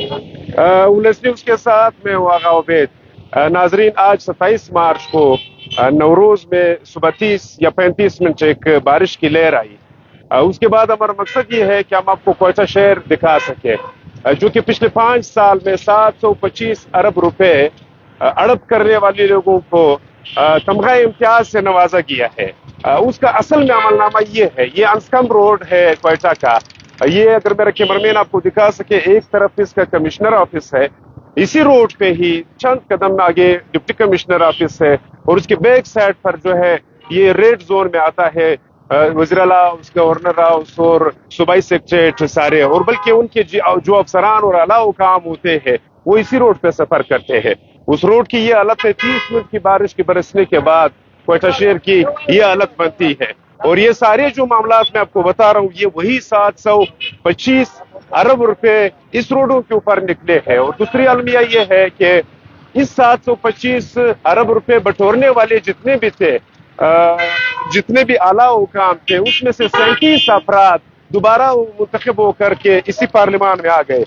उलझनी उसके साथ मैं हुआ उबैद। नाजरीन, आज 27 मार्च को नवरोज में सुबह 30 या 35 मिनट एक बारिश की लहर आई। उसके बाद हमारा मकसद ये है कि हम आपको कोयटा शहर दिखा सके, जो कि पिछले 5 साल में 725 अरब रुपए अड़प करने वाले लोगों को तमगा इम्तियाज से नवाजा गया है। उसका असल में अमलनामा ये है। ये अंस्कम रोड है कोयटा का। ये अगर मेरा कैमरामैन आपको दिखा सके, एक तरफ इसका कमिश्नर ऑफिस है, इसी रोड पे ही चंद कदम आगे डिप्टी कमिश्नर ऑफिस है, और उसके बैक साइड पर जो है ये रेड जोन में आता है वज़ीर-ए-आला, उसका गवर्नर हाउस और सूबाई सेक्रेटरीट सारे, और बल्कि उनके जो अफसरान और आला हुकाम होते हैं वो इसी रोड पे सफर करते हैं। उस रोड की ये हालत है, 30 मिनट की बारिश के बरसने के बाद कोयटा शहर की ये हालत बनती है। और ये सारे जो मामला मैं आपको बता रहा हूँ, ये वही 725 अरब रुपए इस रोडों के ऊपर निकले हैं। और दूसरी अलमिया ये है कि इस 725 अरब रुपए बटोरने वाले जितने भी थे, जितने भी आला हुकाम थे, उसमें से 37 अफराद दोबारा मुंतखब होकर के इसी पार्लियामान में आ गए।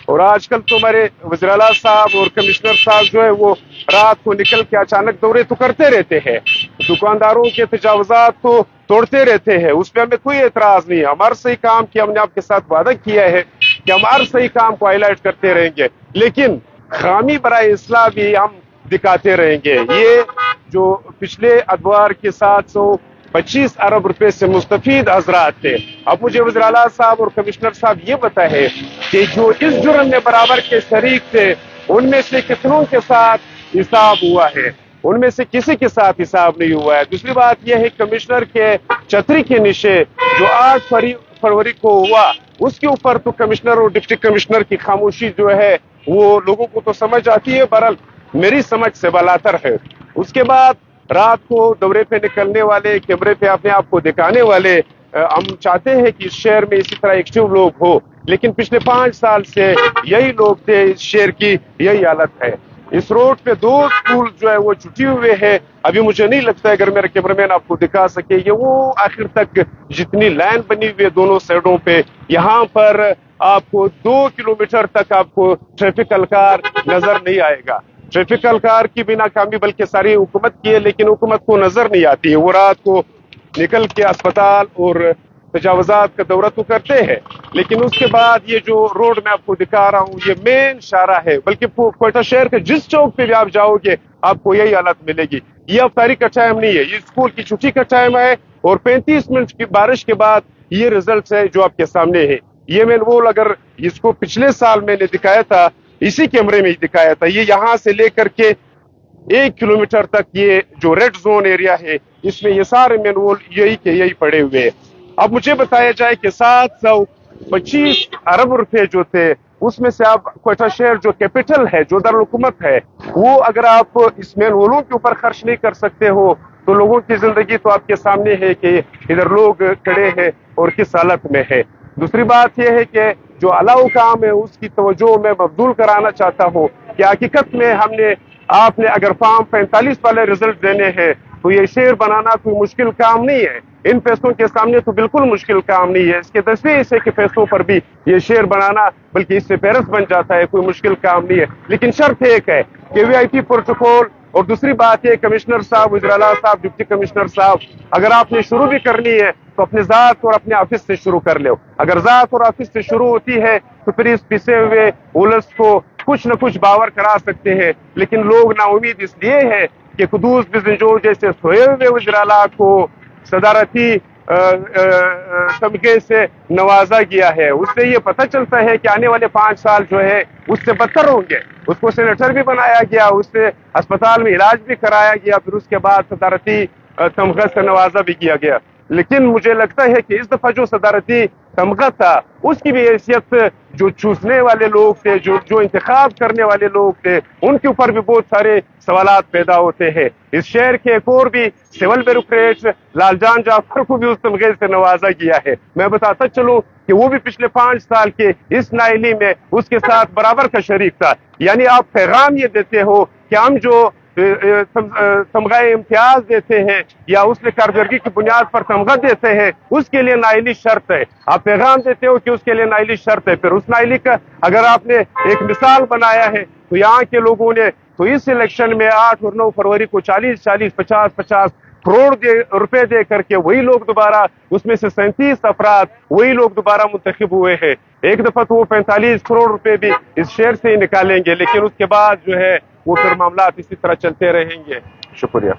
और आजकल तो हमारे वज़ीर-ए-आला साहब और कमिश्नर साहब जो है वो रात को निकल के अचानक दौरे तो करते रहते हैं, दुकानदारों के तजावुज़ात तो तोड़ते रहते हैं, उस पर हमें कोई एतराज नहीं है। हमारा सही काम की हमने आपके साथ वादा किया है कि हम हर सही काम को हाईलाइट करते रहेंगे, लेकिन खामी बराए इस्लाह भी हम दिखाते रहेंगे। ये जो पिछले अदवार के 725 अरब रुपए से मुस्तफीद हजरात थे, अब मुझे वज़ीर-ए-आला साहब और कमिश्नर साहब ये बताए कि जो इस जुर्म में बराबर के शरीक थे, उनमें से कितनों के साथ हिसाब हुआ है, उनमें से किसी के साथ हिसाब नहीं हुआ है। दूसरी बात यह है, कमिश्नर के छतरी के नीचे जो 8 फरवरी को हुआ, उसके ऊपर तो कमिश्नर और डिप्टी कमिश्नर की खामोशी जो है वो लोगों को तो समझ आती है, बहरहाल मेरी समझ से बालातर है। उसके बाद रात को दौरे पे निकलने वाले, कैमरे पे अपने आप को दिखाने वाले, हम चाहते हैं कि इस शहर में इसी तरह एक्टिव लोग हो, लेकिन पिछले 5 साल से यही लोग थे, इस शहर की यही हालत है। इस रोड पे 2 स्कूल जो है वो छुट्टी हुए हैं। अभी मुझे नहीं लगता है, अगर मेरा कैमरामैन आपको दिखा सके, ये वो आखिर तक जितनी लाइन बनी हुई है दोनों साइडों पे, यहाँ पर आपको 2 किलोमीटर तक आपको ट्रैफिक अलकार नजर नहीं आएगा। ट्रैफिक अलकार की भी नाकामी बल्कि सारी हुकूमत की है, लेकिन हुकूमत को नजर नहीं आती है। वो रात को निकल के अस्पताल और तजावुज़ात का दौरा तो करते हैं, लेकिन उसके बाद ये जो रोड मैं आपको दिखा रहा हूँ ये मेन शारा है, बल्कि कोयटा शहर के जिस चौक पे भी आप जाओगे आपको यही हालत मिलेगी। ये अफ्तारी का टाइम नहीं है, ये स्कूल की छुट्टी का टाइम है, और 35 मिनट की बारिश के बाद ये रिजल्ट है जो आपके सामने है। ये मैनुअल अगर इसको पिछले साल मैंने दिखाया था, इसी कैमरे में ही दिखाया था, ये यहाँ से लेकर के 1 किलोमीटर तक ये जो रेड जोन एरिया है, इसमें ये सारे मैनुअल यही के यही पड़े हुए हैं। अब मुझे बताया जाए कि 725 अरब रुपए जो थे, उसमें से आप कोयटा शहर जो कैपिटल है, जो दारुल-हुकूमत है, वो अगर आप इस मैनुअलों के ऊपर खर्च नहीं कर सकते हो तो लोगों की जिंदगी तो आपके सामने है कि इधर लोग खड़े हैं और किस हालत में है। दूसरी बात यह है कि जो आला हुकाम है उसकी तवज्जो मैं मबदूल कराना चाहता हूँ कि हकीकत में आपने अगर फॉर्म 45 वाले रिजल्ट देने हैं तो ये शहर बनाना कोई मुश्किल काम नहीं है। इन पैसों के सामने तो बिल्कुल मुश्किल काम नहीं है। इसके 10वें हिस्से के पैसों पर भी ये शहर बनाना बल्कि इससे पेरिस बन जाता है, कोई मुश्किल काम नहीं है। लेकिन शर्त एक है कि वीआईपी प्रोटोकॉल, और दूसरी बात ये, कमिश्नर साहब, वज़ीर-ए-आला साहब, डिप्टी कमिश्नर साहब, अगर आपने शुरू भी करनी है तो अपने ज़ात और अपने ऑफिस से शुरू कर लो। अगर ज़ात और ऑफिस से शुरू होती है तो फिर इस पिसे हुए उलस को कुछ न कुछ बावर करा सकते हैं। लेकिन लोग नाउमीद इसलिए है कि कुदूस बिजनजोर जैसे सोए हुए वज़ीर-ए-आला को सदारती तमगे से नवाजा गया है। उससे ये पता चलता है कि आने वाले 5 साल जो है उससे बदतर होंगे। उसको सेनेटर भी बनाया गया, उससे अस्पताल में इलाज भी कराया गया, फिर उसके बाद सदारती तमगा से नवाजा भी किया गया। लेकिन मुझे लगता है कि इस दफा जो सदारती तमगा था उसकी भी हैसियत जो चूसने वाले लोग थे, जो इंतखाब करने वाले लोग थे, उनके ऊपर भी बहुत सारे सवालात पैदा होते हैं। इस शहर के एक और भी सिविल ब्यूरोक्रेट लालजान जाफर को भी उस तमगे से नवाजा गया है। मैं बताता चलूं कि वो भी पिछले 5 साल के इस नाइली में उसके साथ बराबर का शरीक था। यानी आप पैगाम ये देते हो कि हम जो تمغہ امتیاز دیتے ہیں یا اس نے کارکردگی کی بنیاد پر تمغہ دیتے ہیں، اس کے لیے نائلی شرط ہے. آپ پیغام دیتے ہو کہ اس کے لیے نائلی شرط ہے، پھر اس نائلی کا اگر آپ نے ایک مثال بنایا ہے تو یہاں کے لوگوں نے تو اس الیکشن میں 8 اور 9 فروری کو 40 50 کروڑ روپے دے کر کے وہی لوگ دوبارہ، اس میں سے 37 افراد وہی لوگ دوبارہ منتخب ہوئے ہیں. ایک دفعہ تو وہ 45 کروڑ روپے بھی اس شہر سے ہی نکالیں گے، لیکن اس کے بعد جو ہے وہ پھر معاملات اسی طرح چلتے رہیں گے. شکریہ.